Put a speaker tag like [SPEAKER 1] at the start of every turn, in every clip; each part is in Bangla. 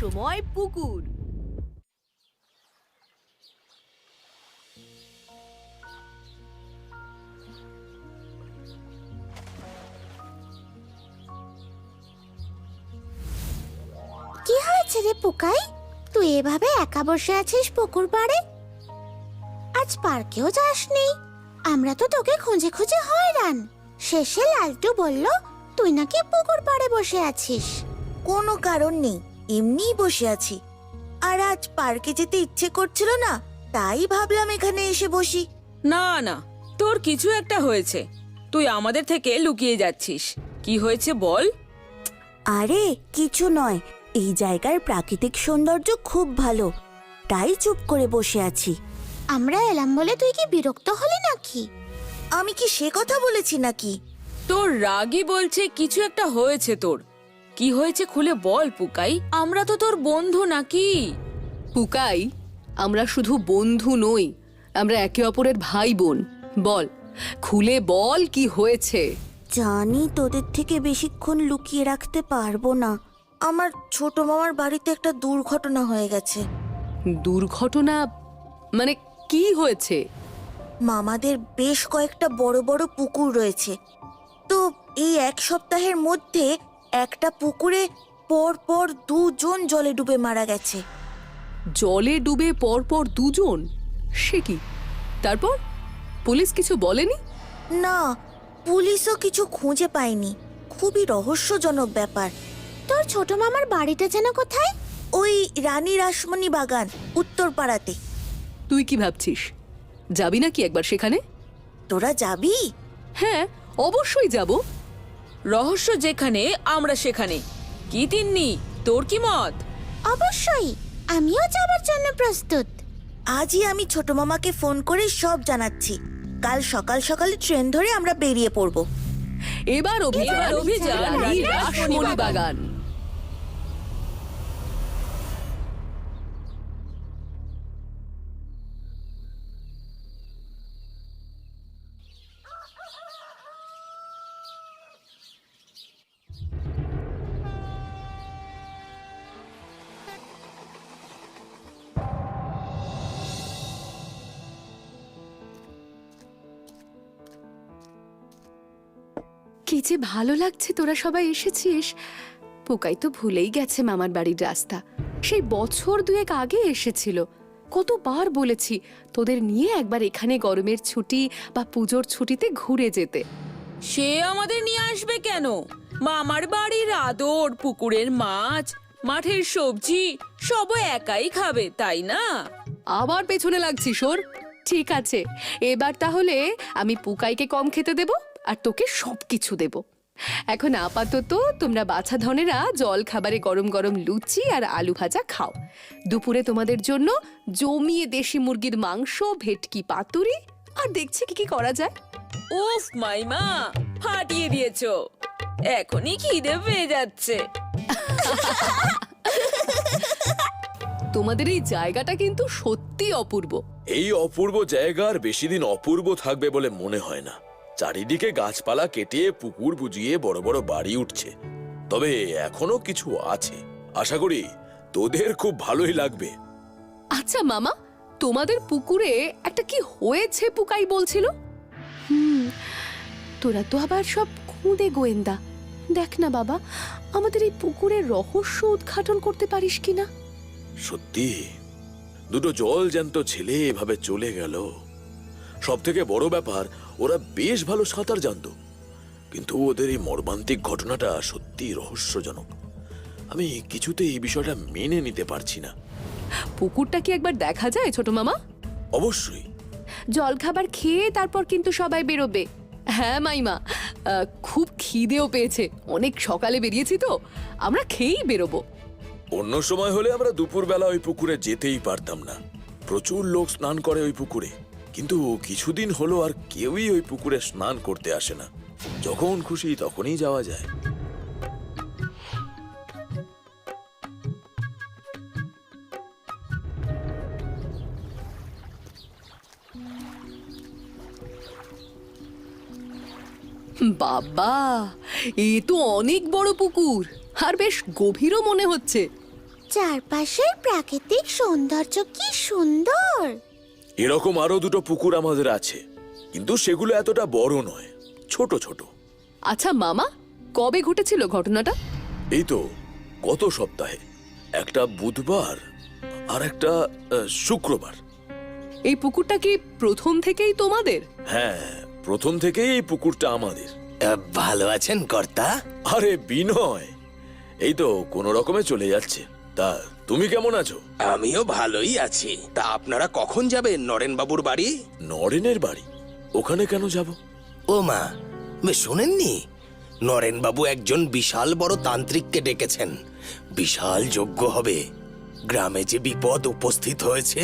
[SPEAKER 1] রহস্যময় পুকুর।
[SPEAKER 2] কি হয়েছে রে পুকাই? তুই এভাবে একা বসে আছিস পুকুর পাড়ে? আজ পার্কেও যাসনি? আমরা তো তোকে খুঁজে খুঁজে হয়রান। শেষে লালটু বলল তুই নাকি পুকুর পাড়ে বসে আছিস।
[SPEAKER 3] কোনো কারণ নেই, এমনিই বসে আছি। আর আজ পার্কে যেতে ইচ্ছে করছিল না, তাই ভাবলাম এখানে এসে বসি।
[SPEAKER 4] না না, তোর কিছু একটা হয়েছে। তুই আমাদের থেকে লুকিয়ে যাচ্ছিস। কি হয়েছে বল।
[SPEAKER 3] আরে কিছু নয়, এই জায়গার প্রাকৃতিক সৌন্দর্য খুব ভালো, তাই চুপ করে বসে আছি।
[SPEAKER 2] আমরা এলাম বলে তুই কি বিরক্ত হলি নাকি?
[SPEAKER 3] আমি কি সে কথা বলেছি নাকি?
[SPEAKER 4] তোর রাগই বলছে কিছু একটা হয়েছে তোর। কি হয়েছে খুলে বল পুকাই, আমরা তো তোর বন্ধু নাকি?
[SPEAKER 1] পুকাই, আমরা শুধু বন্ধু নই, আমরা একে অপরের ভাই বোন। বল, খুলে বল কি হয়েছে।
[SPEAKER 3] জানি তোদের থেকে বেশিক্ষণ লুকিয়ে রাখতে পারবো না। আমার ছোট মামার বাড়িতে একটা দুর্ঘটনা হয়ে গেছে।
[SPEAKER 1] দুর্ঘটনা মানে কি হয়েছে?
[SPEAKER 3] মামাদের বেশ কয়েকটা বড় বড় পুকুর রয়েছে, তো এই এক সপ্তাহের মধ্যে একটা পুকুরে পর পর দুজন জলে ডুবে মারা গেছে।
[SPEAKER 1] জলে ডুবে পরপর দুজন? সে কি? তারপর পুলিশ কিছু বলেনি?
[SPEAKER 3] না, পুলিশও কিছু খুঁজে পায়নি। খুবই রহস্যজনক ব্যাপার।
[SPEAKER 2] তোর ছোট মামার বাড়িটা যেন কোথায়?
[SPEAKER 3] ওই রানী রাসমণি বাগান, উত্তর পাড়াতে।
[SPEAKER 1] তুই কি ভাবছিস, যাবি নাকি একবার সেখানে?
[SPEAKER 3] তোরা যাবি?
[SPEAKER 1] হ্যাঁ, অবশ্যই যাব।
[SPEAKER 4] রহস্য যেখানে আমরা সেখানে। কি তিন্নি, তোর কি মত?
[SPEAKER 2] অবশ্যই, আমিও যাবার জন্য প্রস্তুত।
[SPEAKER 3] আজই আমি ছোট মামাকে ফোন করে সব জানাচ্ছি। কাল সকাল সকালে ট্রেন ধরে আমরা বেরিয়ে পড়ব।
[SPEAKER 1] এবার অভিযান রানী রাসমণি বাগান। কি যে ভালো লাগছে তোরা সবাই এসেছিস। পোকাই তো ভুলেই গেছে মামার বাড়ির রাস্তা। সেই বছর দুয়েক আগে এসেছিল। কতবার বলেছি তোদের নিয়ে একবার এখানে গরমের ছুটি বা পুজোর ছুটিতে ঘুরে যেতে।
[SPEAKER 4] সে আমাদের নিয়ে আসবে কেন? মামার বাড়ির আদর, পুকুরের মাছ, মাঠের সবজি সবও একাই খাবে, তাই না?
[SPEAKER 1] আবার পেছনে লাগছিস ওর। ঠিক আছে, এবার তাহলে আমি পুকাইকে কম খেতে দেব আর তোকে সবকিছু দেব। এখন আপাতত তোমরা বাছা ধনেরা জল খাবারে গরম গরম লুচি আর আলু ভাজা খাও। দুপুরে তোমাদের জন্য জমিয়ে দেশি মুরগির মাংস, ভেটকি পাতুরি আর দেখছি কি কি করা যায়।
[SPEAKER 4] উফ মাইমা, ফাটিয়ে দিয়েছো। এখনই খিদে পেয়ে যাচ্ছে।
[SPEAKER 1] তোমাদের এই জায়গাটা কিন্তু সত্যি অপূর্ব।
[SPEAKER 5] এই অপূর্ব জায়গার বেশি দিন অপূর্ব থাকবে বলে মনে হয় না। চারিদিকে গাছপালা কেটে পুকুর বুঝিয়ে বড় বড় বাড়ি উঠছে, তবে এখনো কিছু আছে। আশা করি তোদের খুব ভালোই লাগবে।
[SPEAKER 1] আচ্ছা মামা, তোমাদের পুকুরে একটা কি হয়েছে পুকাই বলছিল। তোরা তো আবার সব খুদে গোয়েন্দা। দেখ না বাবা, আমাদের এই পুকুরের রহস্য উদ্ঘাটন করতে পারিস কিনা।
[SPEAKER 5] সত্যি দুটো জল জ্যান্ত ছেলে এভাবে চলে গেল। সব থেকে বড় ব্যাপার, ওরা বেশ ভালো সাঁতার জানতো, কিন্তু ওদের এই মর্মান্তিক ঘটনাটা সত্যি রহস্যজনক। আমি কিছুতে এই বিষয়টা মেনে নিতে পারছি না।
[SPEAKER 1] পুকুরটা কি একবার দেখা যায় ছোট মামা?
[SPEAKER 5] অবশ্যই।
[SPEAKER 1] জল খাবার খেয়ে তারপর কিন্তু সবাই বেরোবে। হ্যাঁ মাইমা, খুব খিদেও পেয়েছে, অনেক সকালে বেরিয়েছি তো, আমরা খেয়েই বেরোবো।
[SPEAKER 5] অন্য সময় হলে আমরা দুপুরবেলা ওই পুকুরে যেতেই পারতাম না। প্রচুর লোক স্নান করে ওই পুকুরে, কিন্তু কিছুদিন হলো আর কেউই ওই পুকুরে স্নান করতে আসে না। যখন খুশি তখনই যাওয়া যায়।
[SPEAKER 1] বাবা, এ তো অনেক বড় পুকুর আর বেশ গভীরও মনে হচ্ছে।
[SPEAKER 2] চারপাশের প্রাকৃতিক সৌন্দর্য কি সুন্দর।
[SPEAKER 5] এরকম আরো দুটো পুকুর আমাদের আছে, কিন্তু সেগুলো এতটা বড় নয়, ছোট ছোট।
[SPEAKER 1] আচ্ছা মামা, কবে ঘটেছিল ঘটনাটা?
[SPEAKER 5] এই তো গত সপ্তাহে, একটা বুধবার আর একটা শুক্রবার।
[SPEAKER 1] এই পুকুরটা কি প্রথম থেকেই তোমাদের?
[SPEAKER 5] হ্যাঁ, প্রথম থেকেই এই পুকুরটা আমাদের।
[SPEAKER 6] ভালো আছেন কর্তা?
[SPEAKER 5] আরে বিনয়, এই তো কোনো রকমে চলে যাচ্ছে। তা তুমি কেমন আছো?
[SPEAKER 6] আমিও ভালোই আছি। তা আপনারা কখন যাবেন নরেন বাবুর বাড়ি?
[SPEAKER 5] নরেনের বাড়ি? ওখানে কেন যাব?
[SPEAKER 6] ও মা, শোনেননি? নরেন বাবু একজন বিশাল বড় তান্ত্রিককে ডেকেছেন। বিশাল যজ্ঞ হবে গ্রামে যে বিপদ উপস্থিত হয়েছে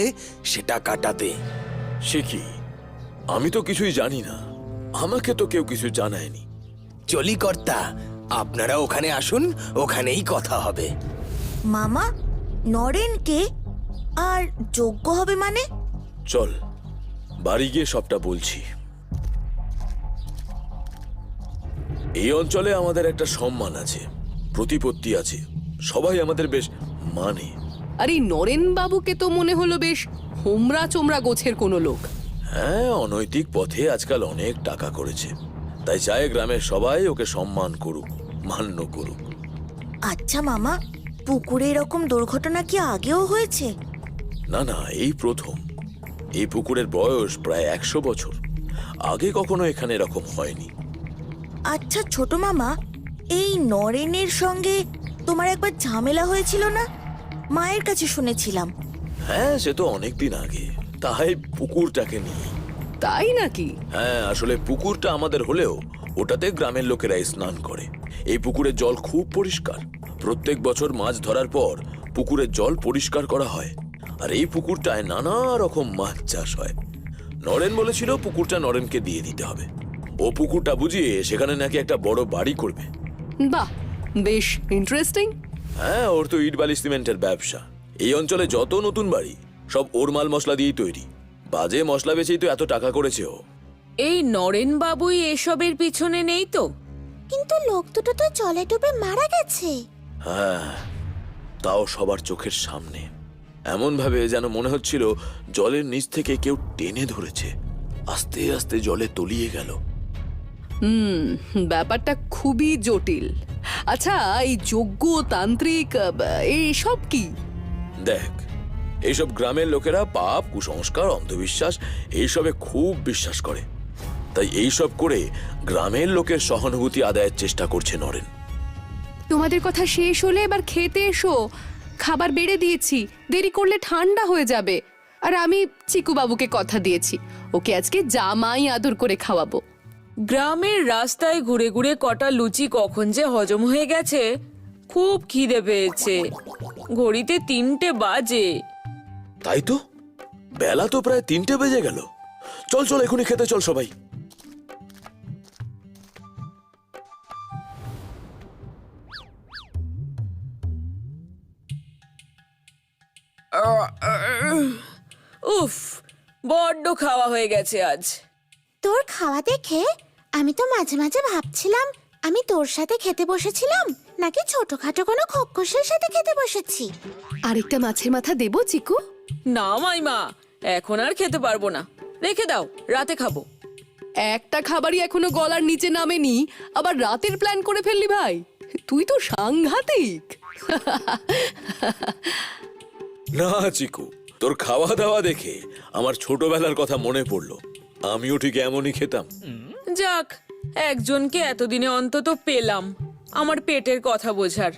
[SPEAKER 6] সেটা কাটাতে।
[SPEAKER 5] সে কি? আমি তো কিছুই জানি না, আমাকে তো কেউ কিছু জানায়নি।
[SPEAKER 6] চলি কর্তা, আপনারা ওখানে আসুন, ওখানেই কথা হবে।
[SPEAKER 3] মামা, নরেনকে? আর যজ্ঞ হবে মানে?
[SPEAKER 5] চল বাড়ি গিয়ে সবটা বলছি। এই অঞ্চলে আমাদের একটা সম্মান আছে, প্রতিপত্তি আছে, সবাই আমাদের বেশ মানে।
[SPEAKER 1] আর এই নরেন বাবুকে তো মনে হলো বেশ হোমরা চোমরা গোছের কোনো লোক।
[SPEAKER 5] হ্যাঁ, অনৈতিক পথে আজকাল অনেক টাকা করেছে, তাই চায় গ্রামের সবাই ওকে সম্মান করুক, মান্য করুক।
[SPEAKER 3] আচ্ছা মামা, পুকুরে এরকম দুর্ঘটনা কি আগেও হয়েছে?
[SPEAKER 5] না না, এই প্রথম। এই পুকুরের বয়স প্রায় 100 বছর, আগে কখনো এখানে এরকম হয়নি।
[SPEAKER 3] আচ্ছা ছোট মামা, এই নরেনের সঙ্গে তোমার একবার ঝামেলা হয়েছিল না? মায়ের কাছে শুনেছিলাম।
[SPEAKER 5] হ্যাঁ, সে তো অনেকদিন আগে, তাই পুকুরটাকে নিয়ে।
[SPEAKER 1] তাই নাকি?
[SPEAKER 5] হ্যাঁ, আসলে পুকুরটা আমাদের হলেও ওটাতে গ্রামের লোকেরাই স্নান করে। এই পুকুরের জল খুব পরিষ্কার। প্রত্যেক বছর মাছ ধরার পর পুকুরের জল পরিষ্কার করা হয়, আর এই পুকুরটায় নানা রকম মাছ চাষ হয়। নরেন বলেছিল পুকুরটা নরেনকে দিয়ে দিতে হবে। ও পুকুরটা বুঝিয়ে সেখানে নাকি একটা বড় বাড়ি করবে।
[SPEAKER 1] বাহ, বেশ ইন্টারেস্টিং।
[SPEAKER 5] হ্যাঁ, ওর তো ইট বালি সিমেন্টের ব্যবসা। এই অঞ্চলে যত নতুন বাড়ি সব ওর মাল মশলা দিয়েই তৈরি। বাজে মশলা বেচেই তো এত টাকা করেছে ও।
[SPEAKER 4] এই নরেন বাবুই এসবের পিছনে নেই তো?
[SPEAKER 2] কিন্তু লোক দুটো তো জলে ডুবে মারা গেছে।
[SPEAKER 5] হ্যাঁ, তাও সবার চোখের সামনে, এমন ভাবে যেন মনে হচ্ছিল জলের নিচ থেকে কেউ টেনে ধরেছে, আস্তে আস্তে জলে তলিয়ে গেল।
[SPEAKER 1] ব্যাপারটা খুবই জটিল। আচ্ছা, এই যজ্ঞ তান্ত্রিক এইসব কি?
[SPEAKER 5] দেখ, এইসব গ্রামের লোকেরা পাপ, কুসংস্কার, অন্ধবিশ্বাস এইসবে খুব বিশ্বাস করে। তাই এইসব করে গ্রামের লোকের সহানুভূতি আদায়ের চেষ্টা করছে নরেন।
[SPEAKER 1] তোমাদের কথা শেষ হলে এবার খেতে এসো, খাবার বেড়ে দিয়েছি, দেরি করলে ঠান্ডা হয়ে যাবে। আর আমি চিকু বাবুকে কথা দিয়েছি, ওকে আজকে জামাই আদর করে খাওয়াবো।
[SPEAKER 4] গ্রামের রাস্তায় ঘুরে ঘুরে কটা লুচি কখন যে হজম হয়ে গেছে, খুব খিদে পেয়েছে। ঘড়িতে 3টে বাজে।
[SPEAKER 5] তাই তো, বেলা তো প্রায় 3টে বেজে গেল। চল চল, এখনই খেতে চল সবাই।
[SPEAKER 4] উফ, বড্ড খাওয়া হয়ে গেছে আজ।
[SPEAKER 2] তোর খাওয়া দেখে আমি তো মাঝে মাঝে ভাবছিলাম আমি তোর সাথে খেতে বসেছিলাম নাকি ছোটখাটো কোনো খোকসের সাথে খেতে বসেছি।
[SPEAKER 1] আরেকটা মাছের মাথা দেবো চিকু?
[SPEAKER 4] না মাইমা, এখন আর খেতে পারবো না, রেখে দাও, রাতে খাবো।
[SPEAKER 1] একটা খাবারই এখনো গলার নিচে নামেনি, আবার রাতের প্ল্যান করে ফেললি ভাই। তুই তো সাংঘাতিক।
[SPEAKER 5] না চিকু, তোর খাওয়া দাওয়া দেখে আমার ছোটবেলার কথা মনে পড়লো। আমিও ঠিক এমনই খেতাম।
[SPEAKER 4] যাক, একজনকে এতদিনে অন্তত পেলাম আমার পেটের কথা বোঝার।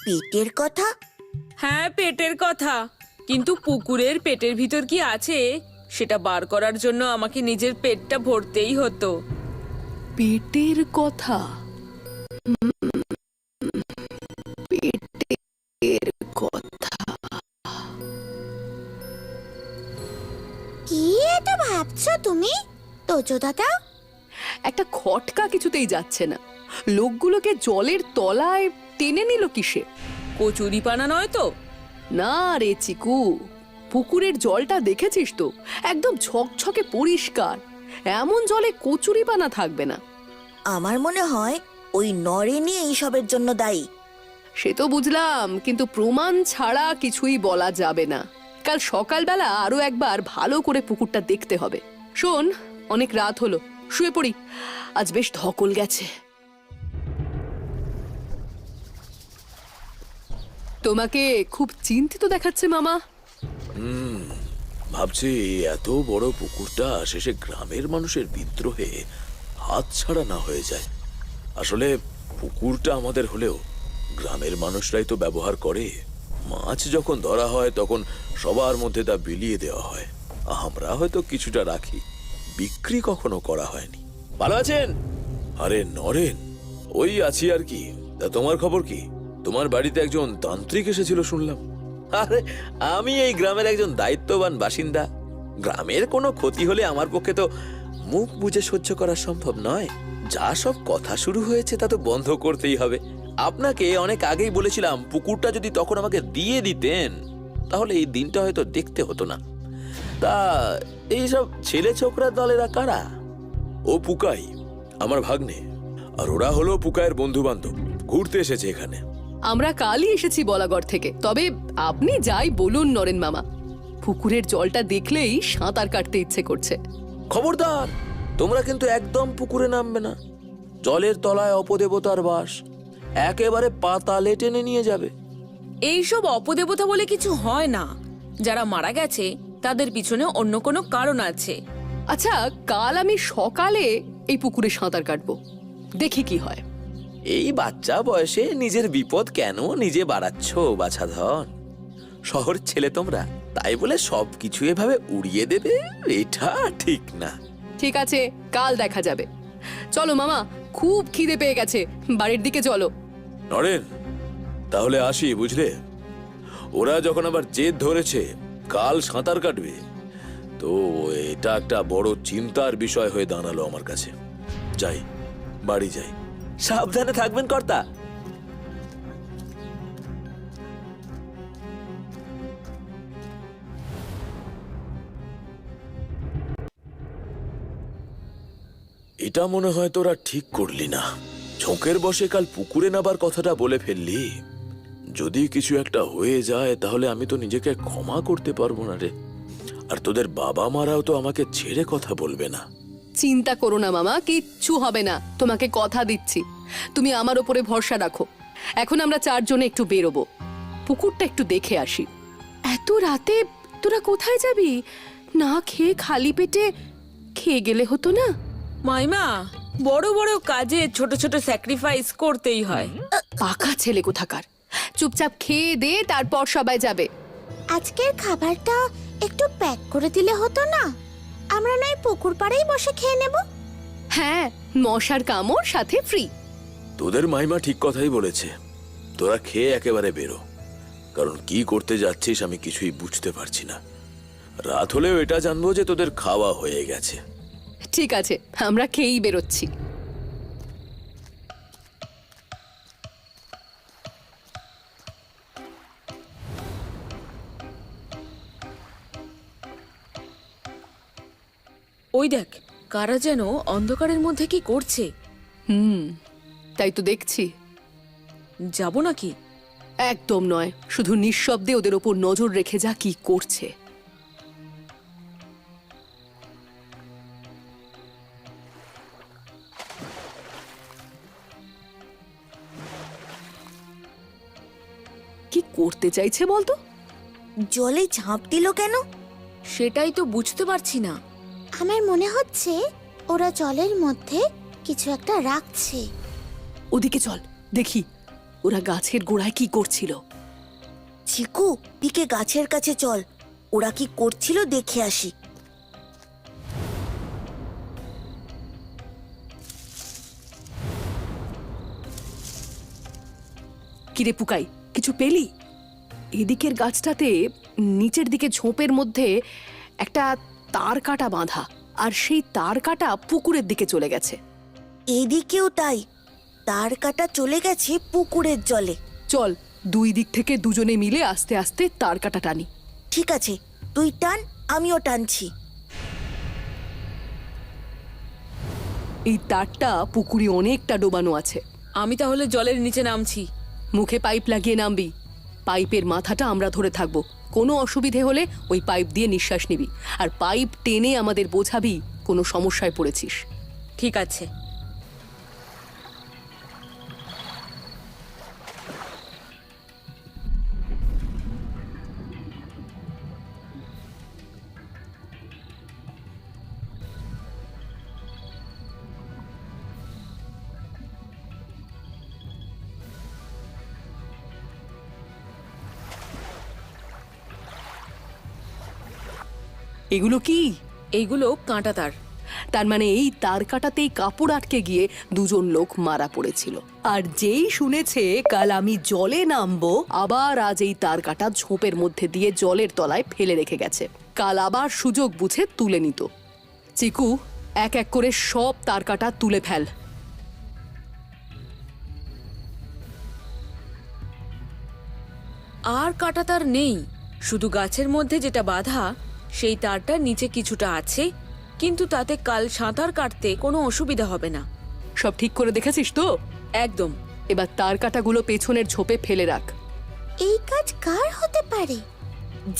[SPEAKER 3] পেটের কথা?
[SPEAKER 4] হ্যাঁ, পেটের কথা। কিন্তু পুকুরের পেটের ভিতর কি আছে সেটা বার করার জন্য আমাকে নিজের পেটটা ভরতেই হতো।
[SPEAKER 1] পেটের কথা? পেটের কথা?
[SPEAKER 2] কি এটা ভাবছো তুমি তোজো দাদা?
[SPEAKER 1] একটা খটকা কিছুতেই যাচ্ছে না। লোকগুলোকে জলের তলায় টেনে নিল কিসে?
[SPEAKER 4] কচুরিপানা নয় তো?
[SPEAKER 1] না রে চিকু, পুকুরের জলটা দেখেছিস তো, একদম ঝকঝকে পরিষ্কার। এমন জলে কচুরিপানা থাকবে না।
[SPEAKER 3] আমার মনে হয় ওই নরেনই এইসবের জন্য দায়ী।
[SPEAKER 1] সে তো বুঝলাম, কিন্তু প্রমাণ ছাড়া কিছুই বলা যাবে না। কাল সকালবেলা আরো একবার ভালো করে পুকুরটা দেখতে হবে। শোন, অনেক রাত হলো, শুয়ে পড়ি, আজ বেশ ধকল গেছে। তোমাকে খুব চিন্তিত দেখাচ্ছে মামা।
[SPEAKER 5] ভাবছি এত বড় পুকুরটা শেষে গ্রামের মানুষের বিদ্রোহে হাতছাড়া না হয়ে যায়। আসলে পুকুরটা আমাদের হলেও গ্রামের মানুষরাই তো ব্যবহার করে। মাছ যখন ধরা হয় তখন সবার মধ্যে তা বিলিয়ে দেওয়া হয়। আমরা হয়তো কিছুটা রাখি, বিক্রি কখনো করা হয়নি। ভালো আছেন? আরে নরেন, ওই আছি আর কি। তা তোমার খবর কি? তোমার বাড়িতে একজন তান্ত্রিক এসেছিল শুনলাম।
[SPEAKER 7] আরে আমি এই গ্রামের একজন দায়িত্ববান বাসিন্দা। গ্রামের কোনো ক্ষতি হলে আমার পক্ষে তো মুখ বুজে সহ্য করা সম্ভব নয়। যা সব কথা শুরু হয়েছে তা তো বন্ধ করতেই হবে। আপনাকে অনেক আগেই বলেছিলাম, পুকুরটা যদি তখন আমাকে দিয়ে দিতেন তাহলে এই দিনটা হয়তো দেখতে হতো না। তা এইসব ছেলে ছোকরা দলেরা কারা?
[SPEAKER 5] ও পুকাই, আমার ভাগ্নে। আর ওরা হলো পুকাইয়ের বন্ধু বান্ধব, ঘুরতে এসেছে এখানে।
[SPEAKER 1] আমরা কালই এসেছি বলাগড় থেকে। তবে আপনি যাই বলুন নরেন মামা, পুকুরের জলটা দেখলেই সাঁতার কাটতে ইচ্ছে করছে।
[SPEAKER 7] খবরদার, তোমরা কিন্তু একদম পুকুরে নামবে না। জলের তলায় অপদেবতার বাস, একেবারে পাতালে টেনে নিয়ে যাবে।
[SPEAKER 4] এইসব অপদেবতা বলে কিছু হয় না। যারা মারা গেছে তাদের পিছনে অন্য কোনো কারণ আছে।
[SPEAKER 1] আচ্ছা, কাল আমি সকালে এই পুকুরে সাঁতার কাটবো, দেখি কি হয়।
[SPEAKER 7] এই বাচ্চা বয়সে নিজের বিপদ কেন নিজে বাড়াচ্ছ বাছাধন? শহর ছেলে তোমরা, তাই বলে সবকিছু এভাবে উড়িয়ে দেবে এটা ঠিক না।
[SPEAKER 1] ঠিক আছে, কাল দেখা যাবে। চলো মামা, খুব খিদে পেয়ে গেছে, বাড়ির দিকে চলো।
[SPEAKER 5] নরেন, তাহলে আসি, বুঝলে? ওরা যখন আবার জেদ ধরেছে কাল সাঁতার কাটবে, তো এটা একটা বড় চিন্তার বিষয় হয়ে দাঁড়ালো আমার কাছে। যাই, বাড়ি যাই।
[SPEAKER 7] সাবধানে থাকবেন কর্তা।
[SPEAKER 5] এটা মনে হয় তোরা ঠিক করলি না। ঝোঁকের বসে কাল পুকুরে নাবার কথাটা বলে ফেললি। যদি কিছু একটা হয়ে যায় তাহলে আমি তো নিজেকে ক্ষমা করতে পারবো না রে। আর তোদের বাবা মারাও তো আমাকে ছেড়ে কথা বলবে না।
[SPEAKER 1] চিন্তা করো না মামা, কিচ্ছু হবে না, তোমাকে কথা দিচ্ছি। তুমি আমার ওপরে ভরসা রাখো। এখন আমরা চারজনে একটু বেরোবো, পুকুরটা একটু দেখে আসি। এত রাতে তোরা কোথায় যাবি? না খেয়ে খালি পেটে খেয়ে গেলে হতো না?
[SPEAKER 4] মাইমা, বড় বড় কাজে ছোট ছোট স্যাক্রিফাইস করতেই হয়।
[SPEAKER 1] পাকা ছেলে কোথাকার, চুপচাপ খেয়ে দে, তারপর সবাই যাবে।
[SPEAKER 2] আজকের খাবারটা একটু প্যাক করে দিলে হতো না? আমরা নয় পুকুর পাড়েই বসে খেয়ে নেব।
[SPEAKER 1] হ্যাঁ, মশার কামড় সাথে ফ্রি।
[SPEAKER 5] তোদের মাইমা ঠিক কথাই বলেছে। তোরা খেয়ে একেবারে বেরো, কারণ কি করতে যাচ্ছিস আমি কিছুই বুঝতে পারছি না। রাত হলেও এটা জানবো যে তোদের খাওয়া হয়ে গেছে।
[SPEAKER 1] ঠিক আছে, আমরা খেয়েই বেরোচ্ছি।
[SPEAKER 4] ওই দেখ, কারা যেন অন্ধকারের মধ্যে কি করছে।
[SPEAKER 1] তাই তো দেখছি।
[SPEAKER 4] যাব নাকি?
[SPEAKER 1] একদম নয়, শুধু নিঃশব্দে ওদের ওপর নজর রেখে যা কি করছে। কি করতে চাইছে বলতো?
[SPEAKER 3] জলে ঝাঁপ দিল কেন?
[SPEAKER 4] সেটাই তো বুঝতে পারছি না।
[SPEAKER 2] আমার মনে হচ্ছে ওরা জলের মধ্যে কিছু একটা রাখছে।
[SPEAKER 1] ওদিকে চল, দেখি ওরা গাছের গোড়ায় কি করছিল।
[SPEAKER 3] চিকু, পিকে গাছের কাছে চল, ওরা কি করছিল দেখে আসি।
[SPEAKER 1] কিরে পুকাই, কিছু পেলি? এদিকের গাছটাতে নিচের দিকে ঝোপের মধ্যে একটা তার কাটা বাঁধা, আর সেই তার কাটা পুকুরের দিকে চলে গেছে।
[SPEAKER 3] এদিকেও তাই, তার কাটা চলে গেছে পুকুরের জলে।
[SPEAKER 1] চল, দুই দিক থেকে দুজনে মিলে আস্তে আস্তে তার কাটা টানি।
[SPEAKER 3] ঠিক আছে, তুই টান, আমিও টানছি।
[SPEAKER 1] এই তারটা পুকুরে অনেকটা ডোবানো আছে।
[SPEAKER 4] আমি তাহলে জলের নিচে নামছি।
[SPEAKER 1] মুখে পাইপ লাগিয়ে নামবি। পাইপের মাথাটা আমরা ধরে থাকবো। কোনো অসুবিধে হলে ওই পাইপ দিয়ে নিঃশ্বাস নিবি, আর পাইপ টেনে আমাদের বোঝাবি কোনো সমস্যায় পড়েছিস।
[SPEAKER 4] ঠিক আছে।
[SPEAKER 1] এগুলো কি?
[SPEAKER 4] এইগুলো কাঁটা তার।
[SPEAKER 1] তার মানে এই তার কাটাতেই কাপড় আটকে গিয়ে দুজন লোক মারা পড়েছিল। আর যেই শুনেছে কাল আমি জলে নামবো, আবার আজ এই তার কাটা ঝোপের মধ্যে দিয়ে জলের তলায় ফেলে রেখে গেছে। কাল আবার সুযোগ বুঝে তুলে নিত। চিকু, এক এক করে সব তার কাটা তুলে ফেল।
[SPEAKER 4] আর কাঁটা তার নেই, শুধু গাছের মধ্যে যেটা বাঁধা সেই তারটা নিচে কিছুটা আছে, কিন্তু তাতে কাল সাঁতার কাটতে কোনো অসুবিধা হবে না।
[SPEAKER 1] সব ঠিক করে দেখেছিস তো?
[SPEAKER 4] একদম।
[SPEAKER 1] এবার তার কাটাগুলো পেছনের ঝোপে ফেলে রাখ।
[SPEAKER 2] এই কাজ কার হতে পারে?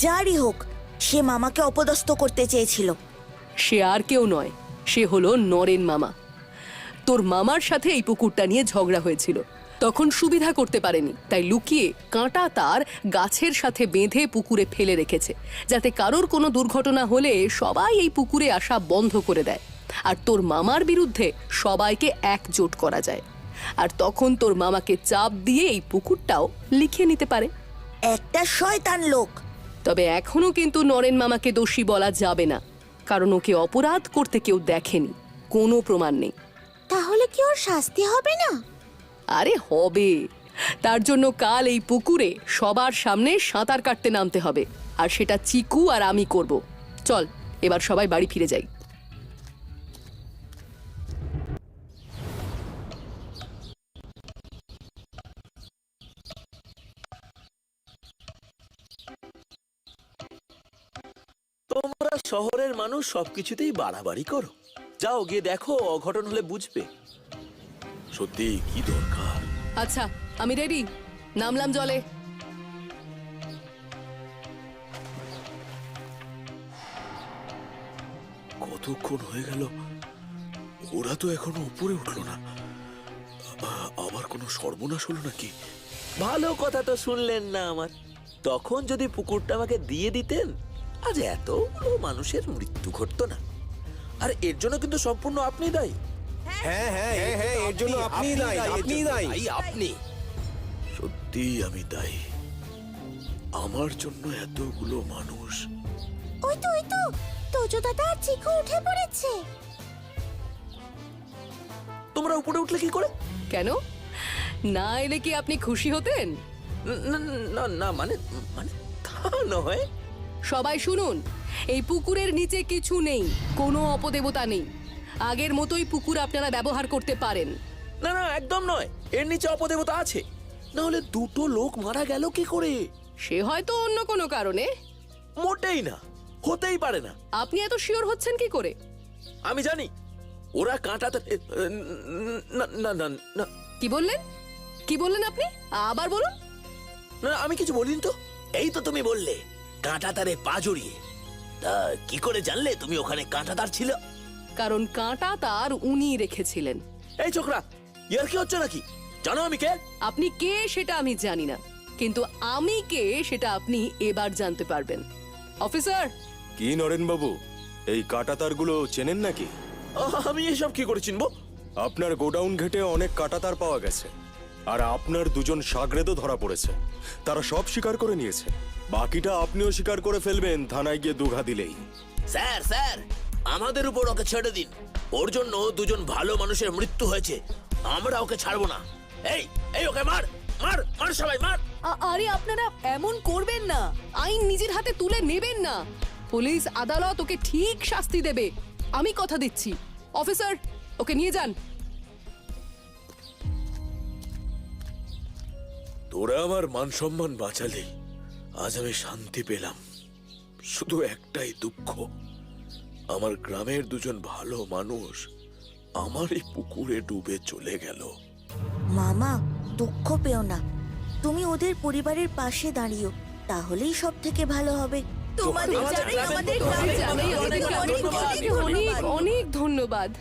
[SPEAKER 3] যারই হোক, সে মামাকে অপদস্থ করতে চেয়েছিল।
[SPEAKER 1] সে আর কেউ নয়, সে হলো নরেন মামা। তোর মামার সাথে এই পুকুরটা নিয়ে ঝগড়া হয়েছিল, তখন সুবিধা করতে পারেনি, তাই লুকিয়ে কাঁটা তার গাছের সাথে বেঁধে পুকুরে ফেলে রেখেছে, যাতে কারোর কোনো দুর্ঘটনা হলে সবাই এই পুকুরে আসা বন্ধ করে দেয়, আর তোর মামার বিরুদ্ধে সবাইকে একজোট করা যায়। আর তখন তোর মামাকে চাপ দিয়ে এই পুকুরটাও লিখে নিতে পারে।
[SPEAKER 3] একটা শয়তান লোক।
[SPEAKER 1] তবে এখনো কিন্তু নরেন মামাকে দোষী বলা যাবে না, কারণ ওকে অপরাধ করতে কেউ দেখেনি, কোনো প্রমাণ নেই।
[SPEAKER 2] তাহলে কি ওর শাস্তি হবে না?
[SPEAKER 1] আরে হবে। তার জন্য কাল এই পুকুরে সবার সামনে সাঁতার কাটতে নামতে হবে, আর সেটা চিকু আর আমি করব। চল, এবার সবাই বাড়ি ফিরে যাই।
[SPEAKER 7] তোমরা শহরের মানুষ সবকিছুতেই বাড়াবাড়ি করো। যাও গিয়ে দেখো, অঘটন হলে বুঝবে।
[SPEAKER 5] সত্যি কি দরকার?
[SPEAKER 1] আচ্ছা, আমি রেডি, নামলাম জলে।
[SPEAKER 5] কতক্ষণ হয়ে গেল, ওরা তো এখনো উপরে উঠলো না। আবার কোনো সর্বনাশ হলো নাকি?
[SPEAKER 7] ভালো কথা তো শুনলেন না আমার। তখন যদি পুকুরটা আমাকে দিয়ে দিতেন, আজ এতগুলো মানুষের মৃত্যু ঘটতো না। আর এর জন্য কিন্তু সম্পূর্ণ আপনি দায়ী।
[SPEAKER 6] হ্যাঁ হ্যাঁ হ্যাঁ, এর জন্য আপনি দায়ী, আপনি দায়ী, আপনি।
[SPEAKER 5] সত্যি আমি দায়ী। আমার জন্য এতগুলো মানুষ।
[SPEAKER 2] ওই তো তোজো দাদা আর চিকু উঠে পড়েছে।
[SPEAKER 7] তোমরা উপরে উঠলে কি করে?
[SPEAKER 1] কেন না এলে কি আপনি খুশি হতেন?
[SPEAKER 7] না না না, মানে মানে তা নয়।
[SPEAKER 1] সবাই শুনুন, এই পুকুরের নিচে কিছু নেই, কোনো অপদেবতা নেই। আগের মতোই পুকুর আপনারা ব্যবহার করতে পারেন।
[SPEAKER 7] না না, একদম নয়। এর নিচে অপদেবতা আছে, না হলে দুটো লোক মারা গেল কি করে?
[SPEAKER 1] সে হয়তো অন্য কোনো কারণে।
[SPEAKER 7] মোটেই না, হতেই পারে না।
[SPEAKER 1] আপনি এত শিওর হচ্ছেন কি করে?
[SPEAKER 7] আমি জানি ওরা কাঁটাতে। না না না না
[SPEAKER 1] কি বললেন? কি বললেন আপনি? আবার বলুন।
[SPEAKER 7] না, আমি কিছু বলিনি তো। এই তো তুমি বললে কাঁটা তারে পা জড়িয়ে। তা কি করে জানলে তুমি ওখানে কাঁটা তার ছিল?
[SPEAKER 1] কারণ কাঁটা তার উনি রেখেছিলেন।
[SPEAKER 7] এই ছোকরা, ইয়ার কি হচ্ছে নাকি? জানো আমি কে?
[SPEAKER 1] আপনি কে সেটা আমি জানি না, কিন্তু আমি কে সেটা আপনি এবার জানতে পারবেন। অফিসার,
[SPEAKER 8] কি নরেন বাবু, এই কাঁটা তারগুলো চেনেন নাকি?
[SPEAKER 7] আমি এসব কি করে চিনবো?
[SPEAKER 8] আপনার গোডাউন ঘেটে অনেক কাঁটা তার পাওয়া গেছে, আর আপনার দুজন সাগরেদও ধরা পড়েছে। তারা সব স্বীকার করে নিয়েছে। বাকিটা আপনিও স্বীকার করে ফেলবেন থানায় গিয়ে দুঘা দিলেই।
[SPEAKER 7] স্যার স্যার, আমাদের উপর ওকে ছেড়ে দিন। ওর জন্য দুজন ভালো মানুষের মৃত্যু হয়েছে, আমরা ওকে ছাড়বো না। এই এই ওকে মার মার মার, সবাই মার।
[SPEAKER 1] আরে আপনারা এমন করবেন না, আইন নিজের হাতে তুলে নেবেন না। পুলিশ আদালত ওকে ঠিক শাস্তি দেবে, আমি কথা দিচ্ছি। অফিসার, ওকে নিয়ে যান।
[SPEAKER 5] তোরা আমার মান সম্মান বাঁচালি, আজ আমি শান্তি পেলাম। শুধু একটাই দুঃখ, আমার গ্রামের দুজন ভালো মানুষ আমার এই পুকুরে ডুবে চলে গেল।
[SPEAKER 3] মামা, দুঃখ পেও না। তুমি ওদের পরিবারের পাশে দাঁড়িও, তাহলেই সব থেকে ভালো হবে। তোমাদের
[SPEAKER 7] আমাদের
[SPEAKER 3] জানাই
[SPEAKER 7] গ্রামের
[SPEAKER 3] আমাদের
[SPEAKER 7] মতো
[SPEAKER 3] গ্রামের
[SPEAKER 7] অনেক
[SPEAKER 3] অনেক
[SPEAKER 1] অনেক
[SPEAKER 3] অনেক
[SPEAKER 1] অনেক
[SPEAKER 3] ধন্যবাদ।
[SPEAKER 1] অনেক ধন্যবাদ।